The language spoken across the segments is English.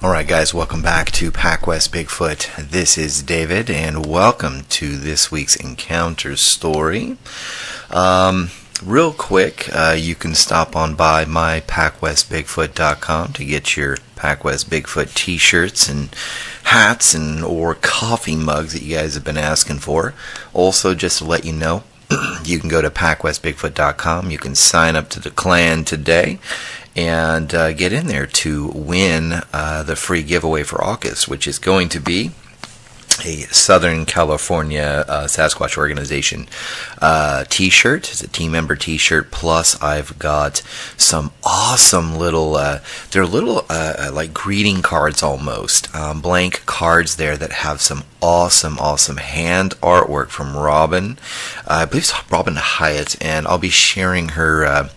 Alright guys, welcome back to Pacwest Bigfoot. This is David, and welcome to this week's encounter story. Real quick, you can stop on by mypacwestbigfoot.com to get your Pacwest Bigfoot t-shirts and hats or coffee mugs that you guys have been asking for. Also, just to let you know, you can go to pacwestbigfoot.com. You can sign up to the clan today and get in there to win the free giveaway for August, which is going to be a Southern California Sasquatch organization t-shirt. It's a team member t-shirt, plus I've got some awesome little they're little like greeting cards almost, blank cards there that have some awesome hand artwork from Robin. I believe it's Robin Hyatt, and I'll be sharing her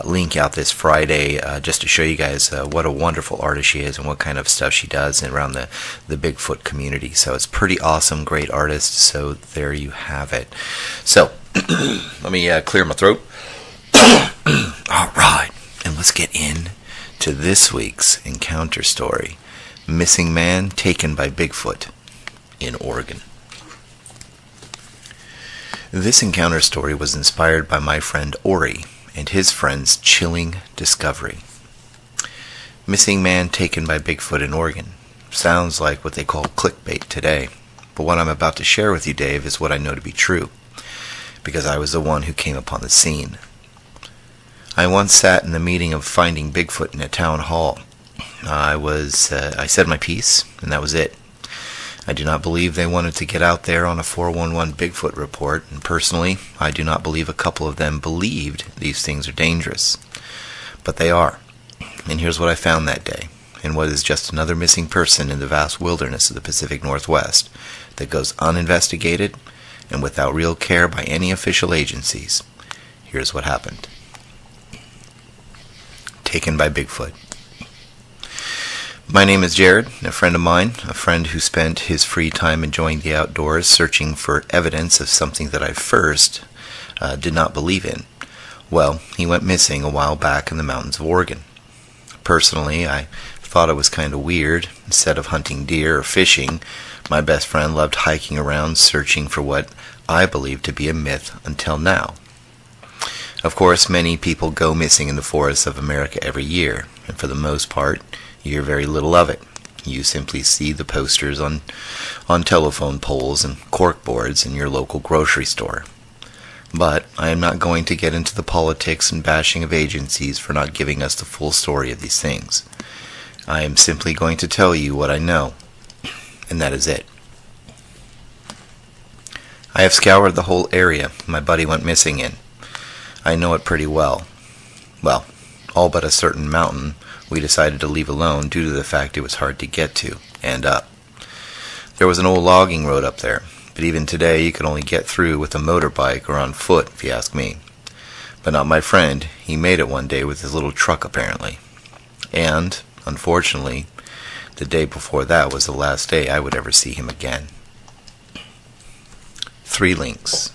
link out this Friday just to show you guys what a wonderful artist she is and what kind of stuff she does around the Bigfoot community. So it's pretty awesome, great artist. So there you have it. So let me clear my throat. Alright, and let's get in to this week's encounter story. Missing man taken by Bigfoot in Oregon. This encounter story was inspired by my friend Ori and his friend's chilling discovery. Missing man taken by Bigfoot in Oregon. Sounds like what they call clickbait today, but what I'm about to share with you, Dave, is what I know to be true, because I was the one who came upon the scene. I once sat in the meeting of finding Bigfoot in a town hall. I said my piece, and that was it. I do not believe they wanted to get out there on a 411 Bigfoot report, and personally, I do not believe a couple of them believed these things are dangerous. But they are. And here's what I found that day, and what is just another missing person in the vast wilderness of the Pacific Northwest that goes uninvestigated and without real care by any official agencies. Here's what happened. Taken by Bigfoot. My name is Jared, a friend of mine, a friend who spent his free time enjoying the outdoors, searching for evidence of something that I first did not believe in. Well, he went missing a while back in the mountains of Oregon. Personally, I thought it was kind of weird. Instead of hunting deer or fishing, my best friend loved hiking around searching for what I believed to be a myth until now. Of course, many people go missing in the forests of America every year, and for the most part, you hear very little of it. You simply see the posters on telephone poles and corkboards in your local grocery store. But I am not going to get into the politics and bashing of agencies for not giving us the full story of these things. I am simply going to tell you what I know, and that is it. I have scoured the whole area my buddy went missing in. I know it pretty well. Well, all but a certain mountain we decided to leave alone due to the fact it was hard to get to and up. There was an old logging road up there, but even today you could only get through with a motorbike or on foot, if you ask me. But not my friend. He made it one day with his little truck, apparently. And, unfortunately, the day before that was the last day I would ever see him again. 3 Links.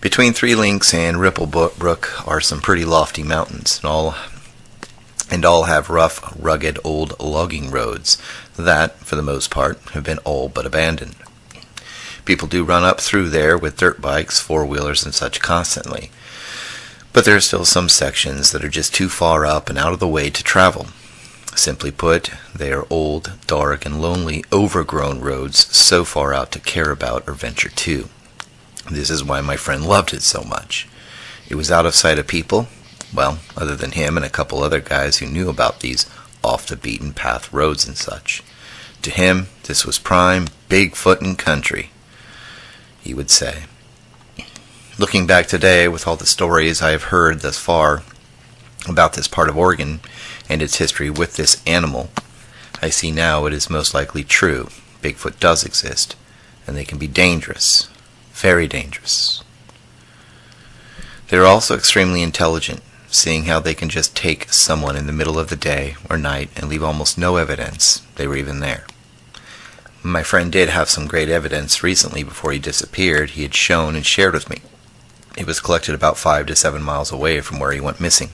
Between 3 Links and Ripplebrook are some pretty lofty mountains, and all have rough, rugged, old logging roads that, for the most part, have been all but abandoned. People do run up through there with dirt bikes, 4-wheelers, and such constantly, but there are still some sections that are just too far up and out of the way to travel. Simply put, they are old, dark, and lonely, overgrown roads so far out to care about or venture to. This is why my friend loved it so much. It was out of sight of people, well, other than him and a couple other guys who knew about these off-the-beaten-path roads and such. To him, this was prime Bigfootin' country, he would say. Looking back today with all the stories I have heard thus far about this part of Oregon and its history with this animal, I see now it is most likely true. Bigfoot does exist, and they can be dangerous. Very dangerous. They are also extremely intelligent, seeing how they can just take someone in the middle of the day or night and leave almost no evidence they were even there. My friend did have some great evidence recently before he disappeared he had shown and shared with me. It was collected about 5 to 7 miles away from where he went missing.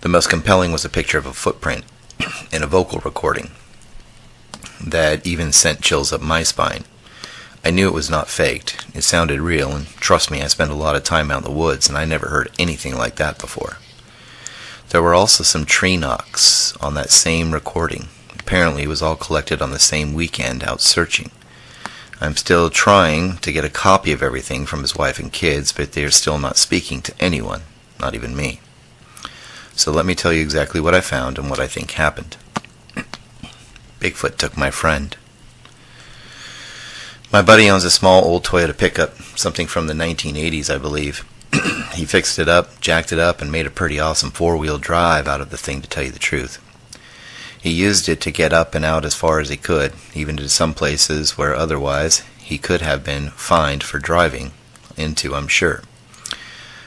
The The most compelling was a picture of a footprint in a vocal recording that even sent chills up my spine. I knew it was not faked. It sounded real, and trust me, I spent a lot of time out in the woods, and I never heard anything like that before. There were also some tree knocks on that same recording. Apparently it was all collected on the same weekend out searching. I'm still trying to get a copy of everything from his wife and kids, but they are still not speaking to anyone, not even me. So let me tell you exactly what I found and what I think happened. Bigfoot took my friend. My buddy owns a small old Toyota pickup, something from the 1980s, I believe. He fixed it up, jacked it up, and made a pretty awesome four-wheel drive out of the thing, to tell you the truth. He used it to get up and out as far as he could, even to some places where otherwise he could have been fined for driving into, I'm sure.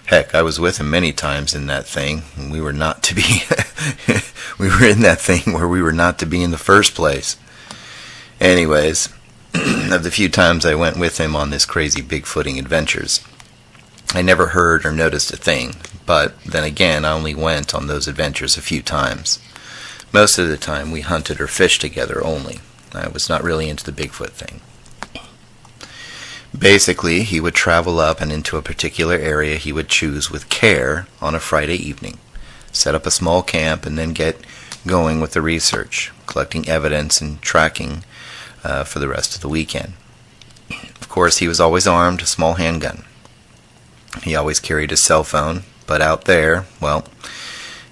Heck, I was with him many times in that thing, and we were not to be we were in that thing where we were not to be in the first place. Anyways, of the few times I went with him on this crazy Bigfooting adventures, I never heard or noticed a thing, but then again, I only went on those adventures a few times. Most of the time we hunted or fished together only. I was not really into the Bigfoot thing. Basically, he would travel up and into a particular area he would choose with care on a Friday evening, set up a small camp, and then get going with the research, collecting evidence and tracking for the rest of the weekend. Of course, he was always armed, a small handgun. He always carried his cell phone, but out there, well,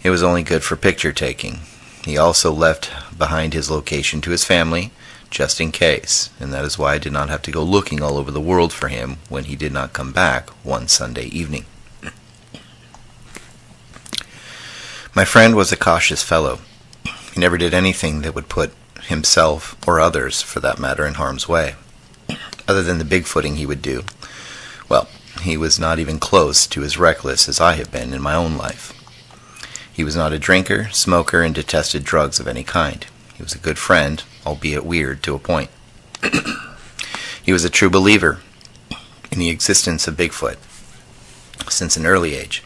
it was only good for picture taking. He also left behind his location to his family, just in case, and that is why I did not have to go looking all over the world for him when he did not come back one Sunday evening. My friend was a cautious fellow. He never did anything that would put himself, or others for that matter, in harm's way. Other than the Bigfooting he would do, well, he was not even close to as reckless as I have been in my own life. He was not a drinker, smoker, and detested drugs of any kind. He was a good friend, albeit weird to a point. He was a true believer in the existence of Bigfoot since an early age.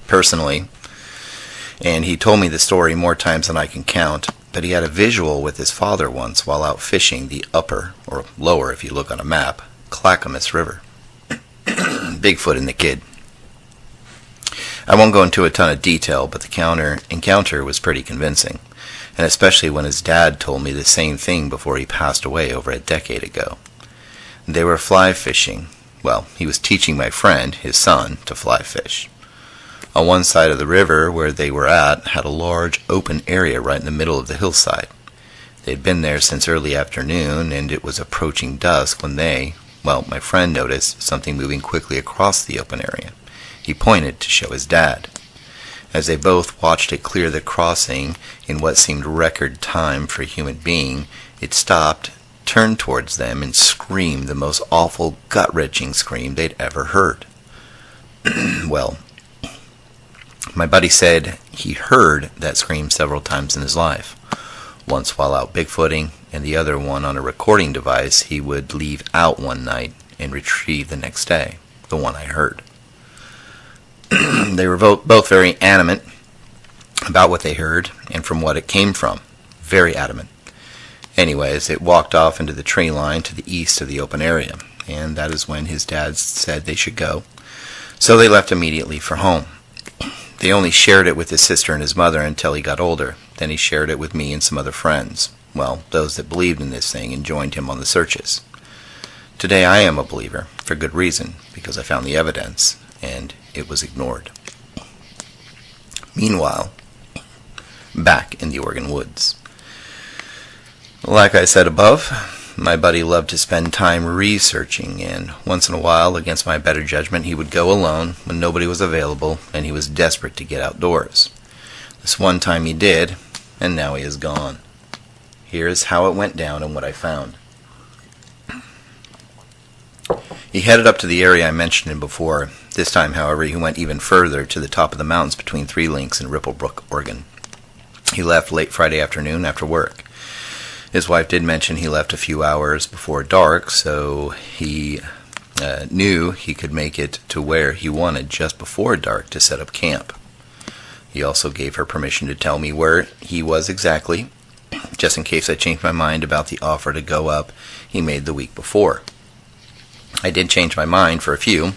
Personally, and he told me the story more times than I can count, but he had a visual with his father once while out fishing the upper, or lower if you look on a map, Clackamas River. Bigfoot and the kid. I won't go into a ton of detail, but the encounter was pretty convincing, and especially when his dad told me the same thing before he passed away over a decade ago. They were fly fishing. Well, he was teaching my friend, his son, to fly fish. On one side of the river where they were at had a large open area right in the middle of the hillside. They had been there since early afternoon, and it was approaching dusk when my friend noticed something moving quickly across the open area. He pointed to show his dad. As they both watched it clear the crossing in what seemed record time for a human being, it stopped, turned towards them, and screamed the most awful, gut-wrenching scream they'd ever heard. Well, my buddy said he heard that scream several times in his life. Once while out Bigfooting, and the other one on a recording device he would leave out one night and retrieve the next day, the one I heard. They were both very adamant about what they heard and from what it came from. Very adamant. Anyways, it walked off into the tree line to the east of the open area, and that is when his dad said they should go. So they left immediately for home. They only shared it with his sister and his mother until he got older. Then he shared it with me and some other friends. Well, those that believed in this thing and joined him on the searches. Today I am a believer, for good reason, because I found the evidence, and it was ignored. Meanwhile, back in the Oregon woods. Like I said above, my buddy loved to spend time researching, and once in a while, against my better judgment, he would go alone when nobody was available, and he was desperate to get outdoors. This one time he did, and now he is gone. Here is how it went down and what I found. He headed up to the area I mentioned him before. This time, however, he went even further to the top of the mountains between Three Links and Ripplebrook, Oregon. He left late Friday afternoon after work. His wife did mention he left a few hours before dark, so he knew he could make it to where he wanted just before dark to set up camp. He also gave her permission to tell me where he was exactly, just in case I changed my mind about the offer to go up he made the week before. I did change my mind for a few,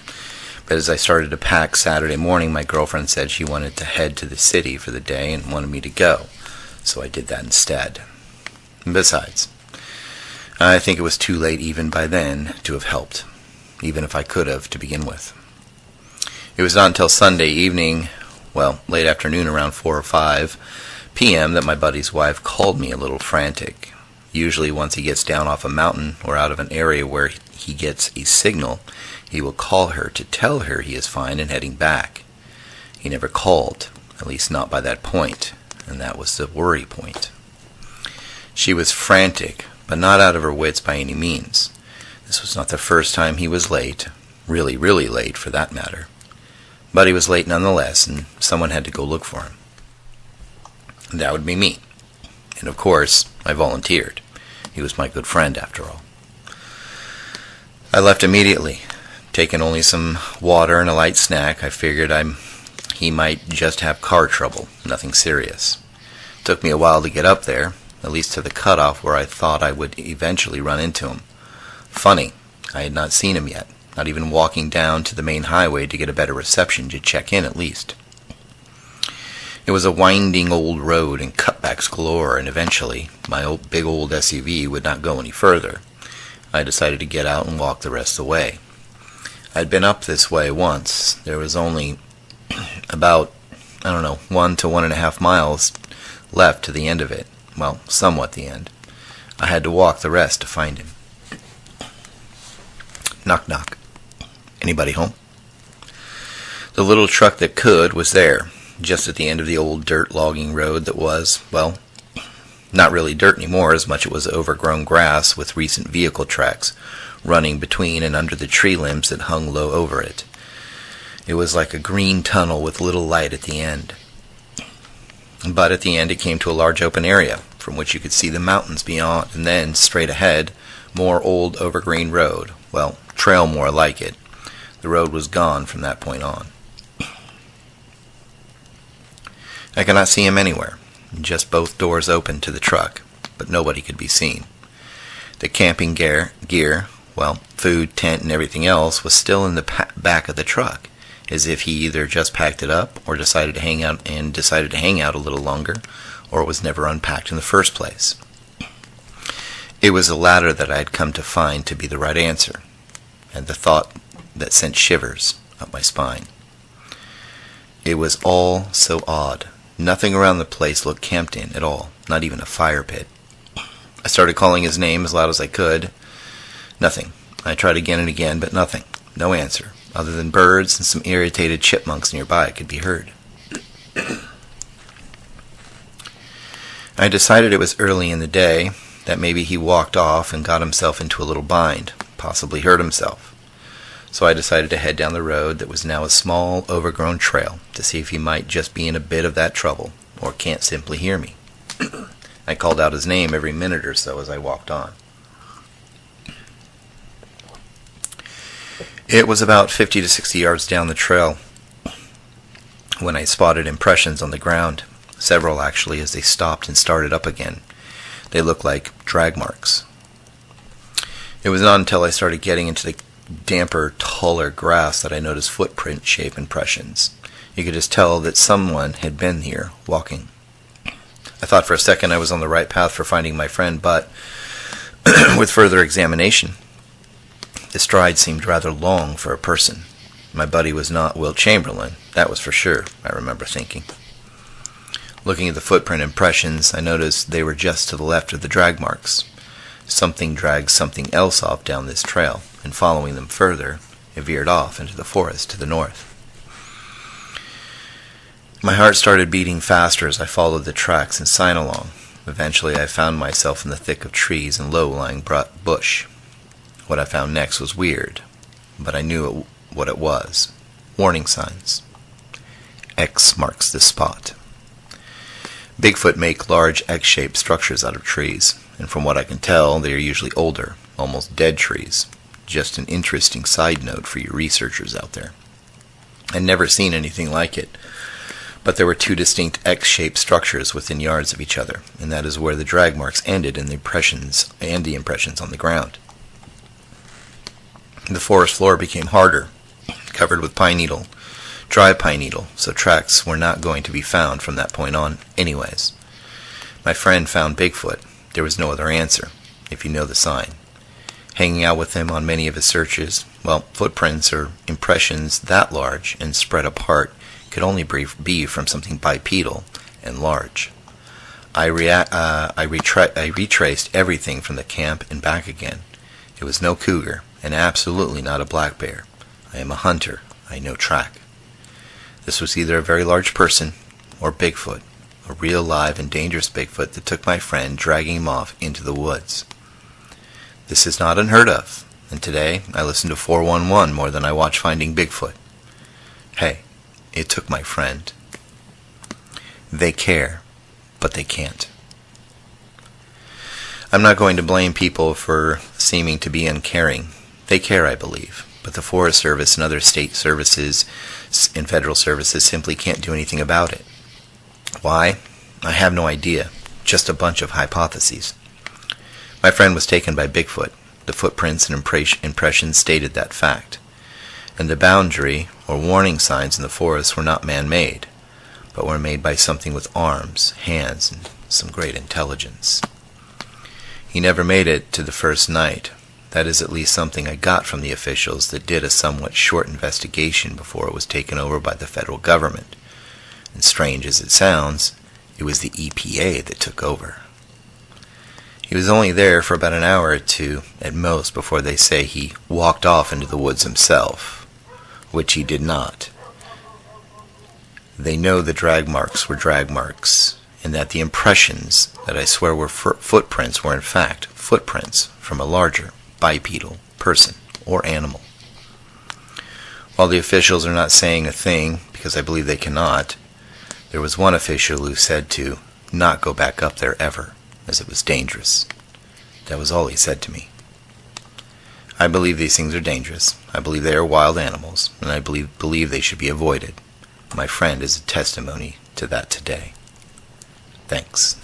but as I started to pack Saturday morning, my girlfriend said she wanted to head to the city for the day and wanted me to go, so I did that instead. And besides, I think it was too late even by then to have helped, even if I could have to begin with. It was not until Sunday evening, late afternoon around 4 or 5 p.m. that my buddy's wife called me a little frantic. Usually once he gets down off a mountain or out of an area where he gets a signal, he will call her to tell her he is fine and heading back. He never called, at least not by that point, and that was the worry point. She was frantic, but not out of her wits by any means. This was not the first time he was late, really, really late for that matter. But he was late nonetheless, and someone had to go look for him. And that would be me. And of course, I volunteered. He was my good friend, after all. I left immediately. Taking only some water and a light snack, I figured he might just have car trouble, nothing serious. It took me a while to get up there, at least to the cutoff where I thought I would eventually run into him. Funny, I had not seen him yet, not even walking down to the main highway to get a better reception to check in at least. It was a winding old road and cutbacks galore, and eventually my big old SUV would not go any further. I decided to get out and walk the rest of the way. I'd been up this way once. There was only about, 1 to 1.5 miles left to the end of it. Well, somewhat the end. I had to walk the rest to find him. Knock, knock. Anybody home? The little truck that could was there, just at the end of the old dirt logging road that was, not really dirt anymore, as much it was overgrown grass with recent vehicle tracks running between and under the tree limbs that hung low over it. It was like a green tunnel with little light at the end. But at the end it came to a large open area, from which you could see the mountains beyond, and then, straight ahead, more old overgrown road. Trail more like it. The road was gone from that point on. I could not see him anywhere. Just both doors open to the truck, but nobody could be seen. The camping gear, food, tent, and everything else was still in the back of the truck, as if he either just packed it up or decided to hang out a little longer, or it was never unpacked in the first place. It was the latter that I had come to find to be the right answer, and the thought that sent shivers up my spine. It was all so odd. Nothing around the place looked camped in at all, not even a fire pit. I started calling his name as loud as I could. Nothing. I tried again and again, but nothing. No answer, other than birds and some irritated chipmunks nearby could be heard. I decided it was early in the day, that maybe he walked off and got himself into a little bind, possibly hurt himself. So I decided to head down the road that was now a small, overgrown trail to see if he might just be in a bit of that trouble, or can't simply hear me. I called out his name every minute or so as I walked on. It was about 50 to 60 yards down the trail when I spotted impressions on the ground, several actually, as they stopped and started up again. They looked like drag marks. It was not until I started getting into the damper, taller grass that I noticed footprint shape impressions. You could just tell that someone had been here, walking. I thought for a second I was on the right path for finding my friend, but with further examination, the stride seemed rather long for a person. My buddy was not Will Chamberlain, that was for sure, I remember thinking. Looking at the footprint impressions, I noticed they were just to the left of the drag marks. Something dragged something else off down this trail, and following them further, it veered off into the forest to the north. My heart started beating faster as I followed the tracks and sign along. Eventually I found myself in the thick of trees and low-lying bush. What I found next was weird, but I knew what it was. Warning signs. X marks the spot. Bigfoot make large X-shaped structures out of trees, and from what I can tell, they are usually older, almost dead trees. Just an interesting side note for you researchers out there. I'd never seen anything like it, But there were two distinct X-shaped structures within yards of each other, and that is where the drag marks ended in the impressions on the ground. The forest floor became harder, covered with dry pine needle, so tracks were not going to be found from that point on anyways. My friend found Bigfoot. There was no other answer, if you know the sign. Hanging out with him on many of his searches, well, footprints or impressions that large and spread apart could only be from something bipedal and large. I retraced everything from the camp and back again. It was no cougar, and absolutely not a black bear. I am a hunter. I know track. This was either a very large person or Bigfoot, a real live and dangerous Bigfoot that took my friend, dragging him off into the woods. This is not unheard of, and today I listen to 411 more than I watch Finding Bigfoot. Hey, it took my friend. They care, but they can't. I'm not going to blame people for seeming to be uncaring. They care, I believe, but the Forest Service and other state services and federal services simply can't do anything about it. Why? I have no idea, just a bunch of hypotheses. My friend was taken by Bigfoot. The footprints and impressions stated that fact. And the boundary or warning signs in the forest were not man-made, but were made by something with arms, hands, and some great intelligence. He never made it to the first night. That is at least something I got from the officials that did a somewhat short investigation before it was taken over by the federal government. And strange as it sounds, it was the EPA that took over. He was only there for about an hour or two at most before they say he walked off into the woods himself, which he did not. They know the drag marks were drag marks, and that the impressions that I swear were footprints were in fact footprints from a larger bipedal person or animal. While the officials are not saying a thing, because I believe they cannot, there was one official who said to not go back up there ever, as it was dangerous. That was all he said to me. I believe these things are dangerous. I believe they are wild animals, and I believe they should be avoided. My friend is a testimony to that today. Thanks.